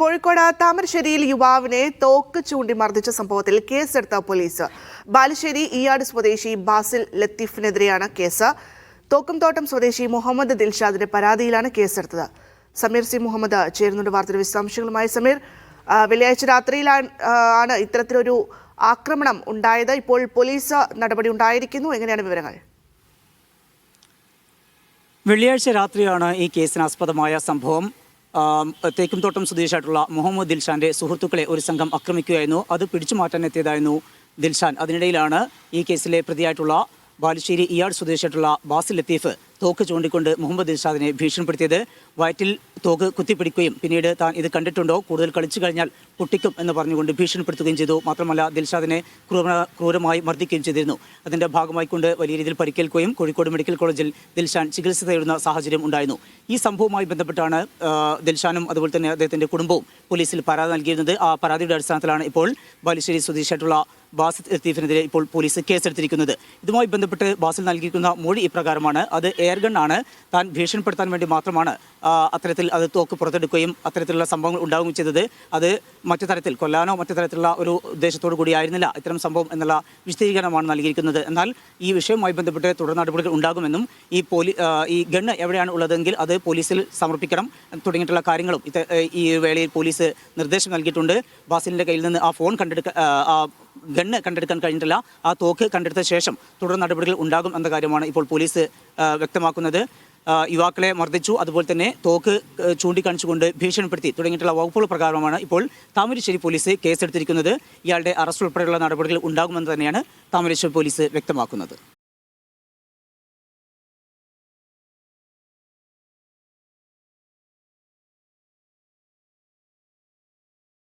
കോഴിക്കോട് താമരശ്ശേരിയിൽ യുവാവിനെ തോക്ക് ചൂണ്ടി മർദ്ദിച്ച സംഭവത്തിൽ കേസെടുത്ത പോലീസ്. ബാലുശ്ശേരി ഈയാട് സ്വദേശി ബാസിൽ ലത്തീഫിനെതിരെയാണ് കേസ്. തോക്കുംതോട്ടം സ്വദേശി മുഹമ്മദ് ദിൽഷാദിന്റെ പരാതിയിലാണ് കേസെടുത്തത്. സമീർ സി മുഹമ്മദ് ചേരുന്നുണ്ട് വാർത്തയുടെ വിശദാംശങ്ങളുമായി. സമീർ, വെള്ളിയാഴ്ച രാത്രിയിലാണ് ഇത്തരത്തിലൊരു ആക്രമണം ഉണ്ടായത്. ഇപ്പോൾ പോലീസ് നടപടി ഉണ്ടായിരിക്കുന്നു. എങ്ങനെയാണ് വിവരങ്ങൾ? വെള്ളിയാഴ്ച രാത്രിയാണ് ഈ കേസിനാസ്പദമായ സംഭവം. തേക്കുംതോട്ടം സ്വദേശിയായിട്ടുള്ള മുഹമ്മദ് ദിൽഷാന്റെ സുഹൃത്തുക്കളെ ഒരു സംഘം ആക്രമിക്കുകയായിരുന്നു. അത് പിടിച്ചു മാറ്റാനെത്തിയതായിരുന്നു ദിൽഷാൻ. അതിനിടയിലാണ് ഈ കേസിലെ പ്രതിയായിട്ടുള്ള ബാലുശ്ശേരി ഈയാട് സ്വദേശിയായിട്ടുള്ള ബാസിൽ ലത്തീഫ് തോക്ക് ചൂണ്ടിക്കൊണ്ട് മുഹമ്മദ് ദിൽഷാദിനെ ഭീഷണിപ്പെടുത്തിയത്. വയറ്റിൽ തോക്ക് കുത്തിപ്പിടിക്കുകയും പിന്നീട് താൻ ഇത് കണ്ടിട്ടുണ്ടോ, കൂടുതൽ കളിച്ചു കഴിഞ്ഞാൽ പൊട്ടിക്കും എന്ന് പറഞ്ഞുകൊണ്ട് ഭീഷണിപ്പെടുത്തുകയും ചെയ്തു. മാത്രമല്ല ദിൽഷാദിനെ ക്രൂരമായി മർദ്ദിക്കുകയും ചെയ്തിരുന്നു. അതിൻ്റെ ഭാഗമായിക്കൊണ്ട് വലിയ രീതിയിൽ പരിക്കേൽക്കുകയും കോഴിക്കോട് മെഡിക്കൽ കോളേജിൽ ദിൽഷാൻ ചികിത്സ തേടുന്ന സാഹചര്യം ഉണ്ടായിരുന്നു. ഈ സംഭവവുമായി ബന്ധപ്പെട്ടാണ് ദിൽഷാനും അതുപോലെ തന്നെ അദ്ദേഹത്തിൻ്റെ കുടുംബവും പോലീസിൽ പരാതി നൽകിയിരുന്നത്. ആ പരാതിയുടെ അടിസ്ഥാനത്തിലാണ് ഇപ്പോൾ ബാലുശ്ശേരി സ്വദേശിയായിട്ടുള്ള ബാസിൽ ലത്തീഫിനെതിരെ ഇപ്പോൾ പോലീസ് കേസെടുത്തിരിക്കുന്നത്. ഇതുമായി ബന്ധപ്പെട്ട് ബാസിൽ നൽകിയിരിക്കുന്ന മൊഴി ഇപ്രകാരമാണ്. അത് എയർഗണ്ണാണ്. താൻ ഭീഷണിപ്പെടുത്താൻ വേണ്ടി മാത്രമാണ് അത്തരത്തിൽ അത് തോക്ക് പുറത്തെടുക്കുകയും അത്തരത്തിലുള്ള സംഭവങ്ങൾ ഉണ്ടാവുകയും ചെയ്തത്. അത് മറ്റു തരത്തിൽ കൊല്ലാനോ മറ്റു തരത്തിലുള്ള ഒരു ഉദ്ദേശത്തോടു കൂടി ആയിരുന്നില്ല ഇത്തരം സംഭവം എന്നുള്ള വിശദീകരണമാണ് നൽകിയിരിക്കുന്നത്. എന്നാൽ ഈ വിഷയവുമായി ബന്ധപ്പെട്ട് തുടർ നടപടികൾ ഉണ്ടാകുമെന്നും ഈ ഗണ്ണ് എവിടെയാണ് ഉള്ളതെങ്കിൽ അത് പോലീസിൽ സമർപ്പിക്കണം തുടങ്ങിയിട്ടുള്ള കാര്യങ്ങളും ഈ വേളയിൽ പോലീസ് നിർദ്ദേശം നൽകിയിട്ടുണ്ട്. ബാസിലിൻ്റെ കയ്യിൽ നിന്ന് ആ ഫോൺ ഗണ്ണ് കണ്ടെടുക്കാൻ കഴിഞ്ഞിട്ടില്ല. ആ തോക്ക് കണ്ടെടുത്ത ശേഷം തുടർ നടപടികൾ ഉണ്ടാകും എന്ന കാര്യമാണ് ഇപ്പോൾ പോലീസ് വ്യക്തമാക്കുന്നത്. യുവാക്കളെ മർദ്ദിച്ചു, അതുപോലെ തന്നെ തോക്ക് ചൂണ്ടിക്കാണിച്ചുകൊണ്ട് ഭീഷണിപ്പെടുത്തി തുടങ്ങിയിട്ടുള്ള വകുപ്പുകൾ പ്രകാരമാണ് ഇപ്പോൾ താമരശ്ശേരി പോലീസ് കേസെടുത്തിരിക്കുന്നത്. ഇയാളുടെ അറസ്റ്റ് ഉൾപ്പെടെയുള്ള നടപടികൾ ഉണ്ടാകുമെന്ന് തന്നെയാണ് താമരശ്ശേരി പോലീസ് വ്യക്തമാക്കുന്നത്.